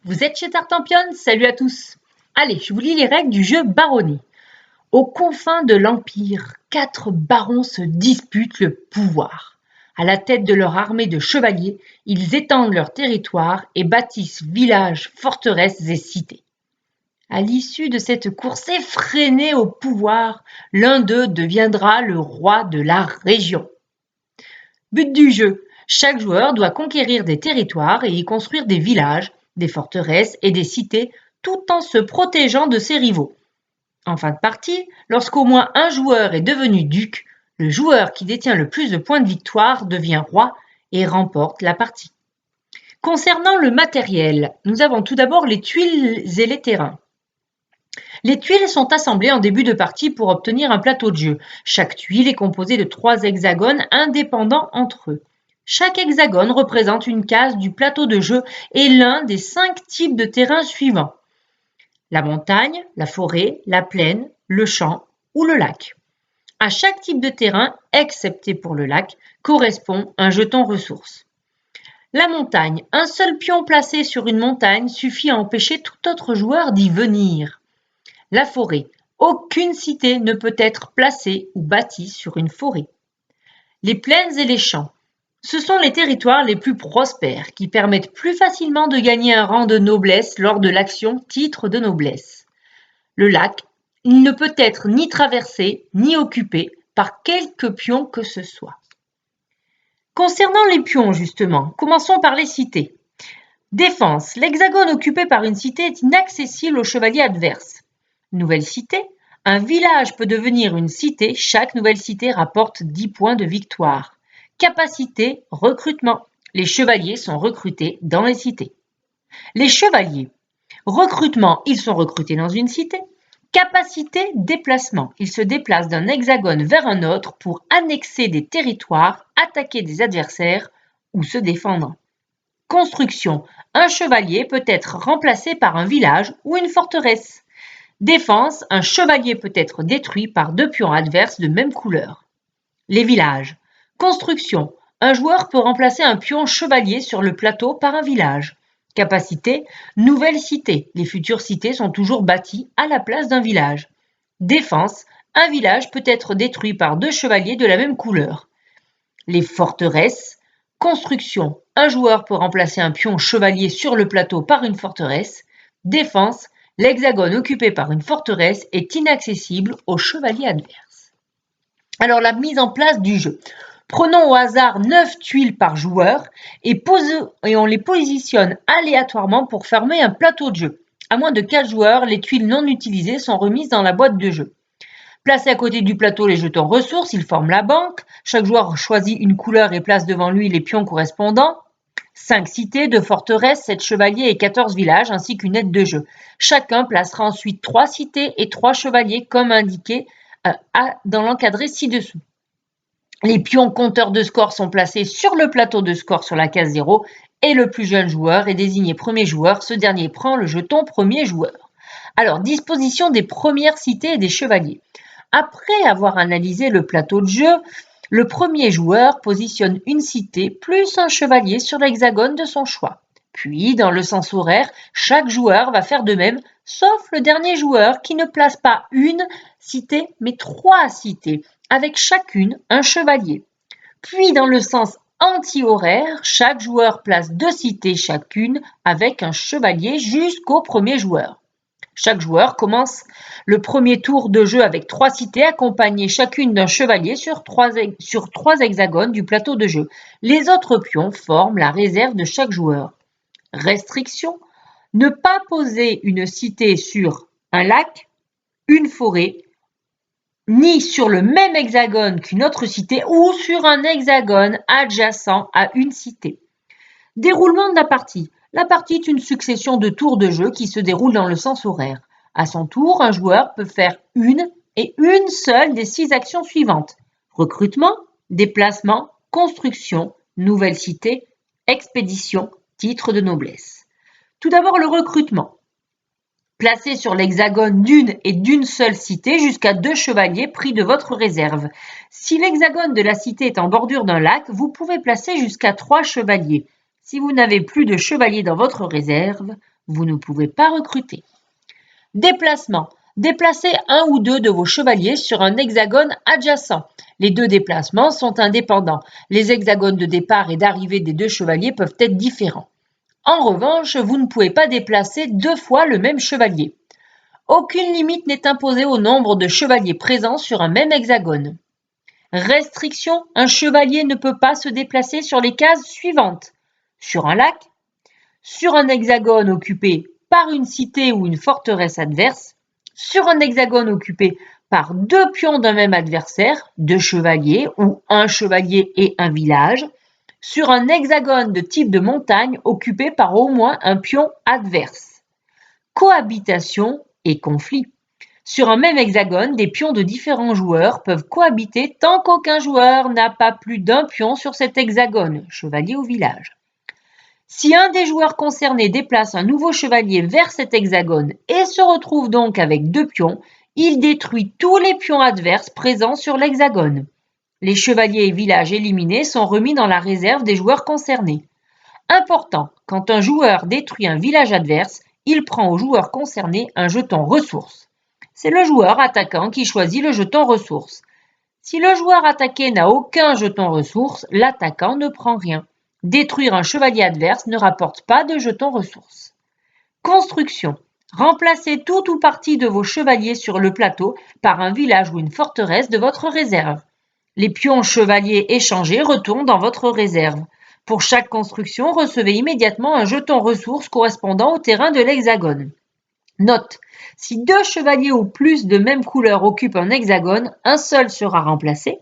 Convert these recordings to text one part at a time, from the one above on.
Vous êtes chez Tartampion? Salut à tous! Allez, je vous lis les règles du jeu baronnie. Aux confins de l'Empire, 4 barons se disputent le pouvoir. À la tête de leur armée de chevaliers, ils étendent leur territoire et bâtissent villages, forteresses et cités. À l'issue de cette course effrénée au pouvoir, l'un d'eux deviendra le roi de la région. But du jeu: chaque joueur doit conquérir des territoires et y construire des villages, des forteresses et des cités tout en se protégeant de ses rivaux. En fin de partie, lorsqu'au moins un joueur est devenu duc, le joueur qui détient le plus de points de victoire devient roi et remporte la partie. Concernant le matériel, nous avons tout d'abord les tuiles et les terrains. Les tuiles sont assemblées en début de partie pour obtenir un plateau de jeu. Chaque tuile est composée de 3 hexagones indépendants entre eux. Chaque hexagone représente une case du plateau de jeu et l'un des 5 types de terrains suivants: la montagne, la forêt, la plaine, le champ ou le lac. À chaque type de terrain, excepté pour le lac, correspond un jeton ressource. La montagne: un seul pion placé sur une montagne suffit à empêcher tout autre joueur d'y venir. La forêt: aucune cité ne peut être placée ou bâtie sur une forêt. Les plaines et les champs: ce sont les territoires les plus prospères qui permettent plus facilement de gagner un rang de noblesse lors de l'action titre de noblesse. Le lac: il ne peut être ni traversé ni occupé par quelque pion que ce soit. Concernant les pions justement, commençons par les cités. Défense: l'hexagone occupé par une cité est inaccessible aux chevaliers adverses. Nouvelle cité: un village peut devenir une cité, chaque nouvelle cité rapporte 10 points de victoire. Capacité: recrutement: les chevaliers sont recrutés dans les cités. Les chevaliers: recrutement: ils sont recrutés dans une cité. Capacité: déplacement: ils se déplacent d'un hexagone vers un autre pour annexer des territoires, attaquer des adversaires ou se défendre. Construction: un chevalier peut être remplacé par un village ou une forteresse. Défense: un chevalier peut être détruit par 2 pions adverses de même couleur. Les villages. Construction: un joueur peut remplacer un pion chevalier sur le plateau par un village. Capacité: nouvelle cité. Les futures cités sont toujours bâties à la place d'un village. Défense: un village peut être détruit par 2 chevaliers de la même couleur. Les forteresses. Construction: un joueur peut remplacer un pion chevalier sur le plateau par une forteresse. Défense: l'hexagone occupé par une forteresse est inaccessible aux chevaliers adverses. Alors la mise en place du jeu. Prenons au hasard 9 tuiles par joueur et on les positionne aléatoirement pour former un plateau de jeu. À moins de 4 joueurs, les tuiles non utilisées sont remises dans la boîte de jeu. Placés à côté du plateau les jetons ressources, ils forment la banque. Chaque joueur choisit une couleur et place devant lui les pions correspondants. 5 cités, 2 forteresses, 7 chevaliers et 14 villages, ainsi qu'une aide de jeu. Chacun placera ensuite 3 cités et 3 chevaliers comme indiqué dans l'encadré ci-dessous. Les pions compteurs de score sont placés sur le plateau de score sur la case 0 et le plus jeune joueur est désigné premier joueur. Ce dernier prend le jeton premier joueur. Alors, disposition des premières cités et des chevaliers. Après avoir analysé le plateau de jeu, le premier joueur positionne une cité plus un chevalier sur l'hexagone de son choix. Puis, dans le sens horaire, chaque joueur va faire de même, sauf le dernier joueur qui ne place pas une cité, mais 3 cités, avec chacune un chevalier. Puis, dans le sens anti-horaire, chaque joueur place 2 cités chacune avec un chevalier jusqu'au premier joueur. Chaque joueur commence le premier tour de jeu avec 3 cités accompagnées chacune d'un chevalier sur 3 hexagones du plateau de jeu. Les autres pions forment la réserve de chaque joueur. Restriction: ne pas poser une cité sur un lac, une forêt, ni sur le même hexagone qu'une autre cité ou sur un hexagone adjacent à une cité. Déroulement de la partie. La partie est une succession de tours de jeu qui se déroulent dans le sens horaire. À son tour, un joueur peut faire une seule des 6 actions suivantes: recrutement, déplacement, construction, nouvelle cité, expédition, titre de noblesse. Tout d'abord, le recrutement. Placez sur l'hexagone d'une seule cité jusqu'à 2 chevaliers pris de votre réserve. Si l'hexagone de la cité est en bordure d'un lac, vous pouvez placer jusqu'à 3 chevaliers. Si vous n'avez plus de chevaliers dans votre réserve, vous ne pouvez pas recruter. Déplacement. Déplacez un ou deux de vos chevaliers sur un hexagone adjacent. Les deux déplacements sont indépendants. Les hexagones de départ et d'arrivée des deux chevaliers peuvent être différents. En revanche, vous ne pouvez pas déplacer deux fois le même chevalier. Aucune limite n'est imposée au nombre de chevaliers présents sur un même hexagone. Restriction, un chevalier ne peut pas se déplacer sur les cases suivantes. Sur un lac, sur un hexagone occupé par une cité ou une forteresse adverse, sur un hexagone occupé par deux pions d'un même adversaire, deux chevaliers ou un chevalier et un village, sur un hexagone de type de montagne occupé par au moins un pion adverse. Cohabitation et conflit. Sur un même hexagone, des pions de différents joueurs peuvent cohabiter tant qu'aucun joueur n'a pas plus d'un pion sur cet hexagone, chevalier ou village. Si un des joueurs concernés déplace un nouveau chevalier vers cet hexagone et se retrouve donc avec deux pions, il détruit tous les pions adverses présents sur l'hexagone. Les chevaliers et villages éliminés sont remis dans la réserve des joueurs concernés. Important, quand un joueur détruit un village adverse, il prend au joueur concerné un jeton ressource. C'est le joueur attaquant qui choisit le jeton ressource. Si le joueur attaqué n'a aucun jeton ressource, l'attaquant ne prend rien. Détruire un chevalier adverse ne rapporte pas de jeton ressource. Construction. Remplacez tout ou partie de vos chevaliers sur le plateau par un village ou une forteresse de votre réserve. Les pions chevaliers échangés retournent dans votre réserve. Pour chaque construction, recevez immédiatement un jeton ressource correspondant au terrain de l'hexagone. Note, si deux chevaliers ou plus de même couleur occupent un hexagone, un seul sera remplacé.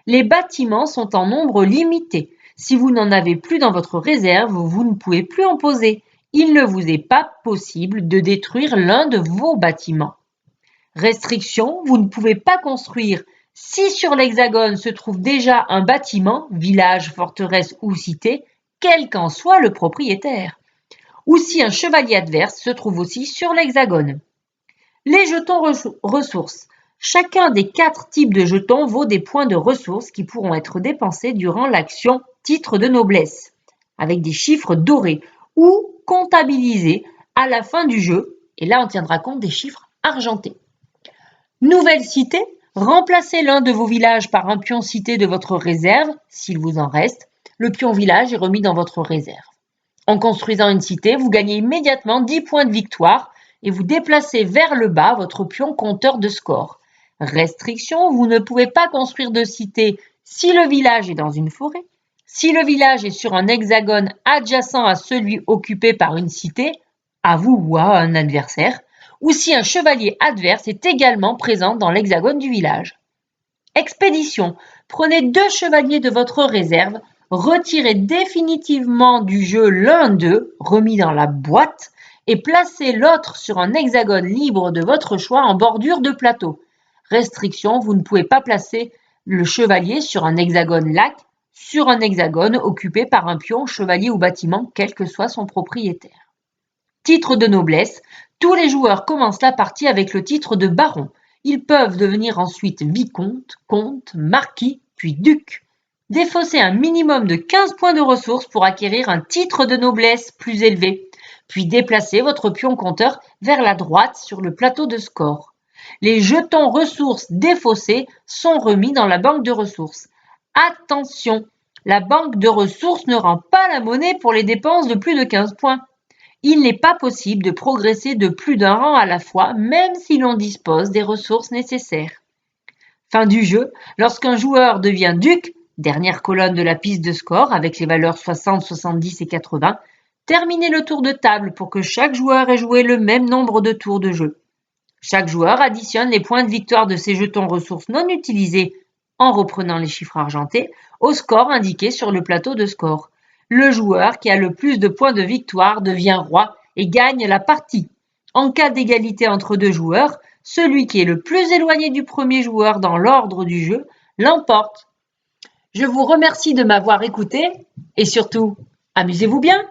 Les bâtiments sont en nombre limité. Si vous n'en avez plus dans votre réserve, vous ne pouvez plus en poser. Il ne vous est pas possible de détruire l'un de vos bâtiments. Restriction, vous ne pouvez pas construire. Si sur l'hexagone se trouve déjà un bâtiment, village, forteresse ou cité, quel qu'en soit le propriétaire, ou si un chevalier adverse se trouve aussi sur l'hexagone. Les jetons ressources. Chacun des 4 types de jetons vaut des points de ressources qui pourront être dépensés durant l'action titre de noblesse, avec des chiffres dorés, ou comptabilisés à la fin du jeu, et là on tiendra compte des chiffres argentés. Nouvelle cité, remplacez l'un de vos villages par un pion cité de votre réserve, s'il vous en reste. Le pion village est remis dans votre réserve. En construisant une cité, vous gagnez immédiatement 10 points de victoire et vous déplacez vers le bas votre pion compteur de score. Restriction, vous ne pouvez pas construire de cité si le village est dans une forêt, si le village est sur un hexagone adjacent à celui occupé par une cité, à vous ou à un adversaire, ou si un chevalier adverse est également présent dans l'hexagone du village. Expédition. Prenez 2 chevaliers de votre réserve, retirez définitivement du jeu l'un d'eux, remis dans la boîte, et placez l'autre sur un hexagone libre de votre choix en bordure de plateau. Restriction, vous ne pouvez pas placer le chevalier sur un hexagone lac, sur un hexagone occupé par un pion, chevalier ou bâtiment, quel que soit son propriétaire. Titre de noblesse. Tous les joueurs commencent la partie avec le titre de baron. Ils peuvent devenir ensuite vicomte, comte, marquis, puis duc. Défaussez un minimum de 15 points de ressources pour acquérir un titre de noblesse plus élevé, puis déplacez votre pion compteur vers la droite sur le plateau de score. Les jetons ressources défaussés sont remis dans la banque de ressources. Attention, la banque de ressources ne rend pas la monnaie pour les dépenses de plus de 15 points. Il n'est pas possible de progresser de plus d'un rang à la fois, même si l'on dispose des ressources nécessaires. Fin du jeu, lorsqu'un joueur devient duc, dernière colonne de la piste de score avec les valeurs 60, 70 et 80, terminez le tour de table pour que chaque joueur ait joué le même nombre de tours de jeu. Chaque joueur additionne les points de victoire de ses jetons ressources non utilisés en reprenant les chiffres argentés au score indiqué sur le plateau de score. Le joueur qui a le plus de points de victoire devient roi et gagne la partie. En cas d'égalité entre deux joueurs, celui qui est le plus éloigné du premier joueur dans l'ordre du jeu l'emporte. Je vous remercie de m'avoir écouté et surtout, amusez-vous bien!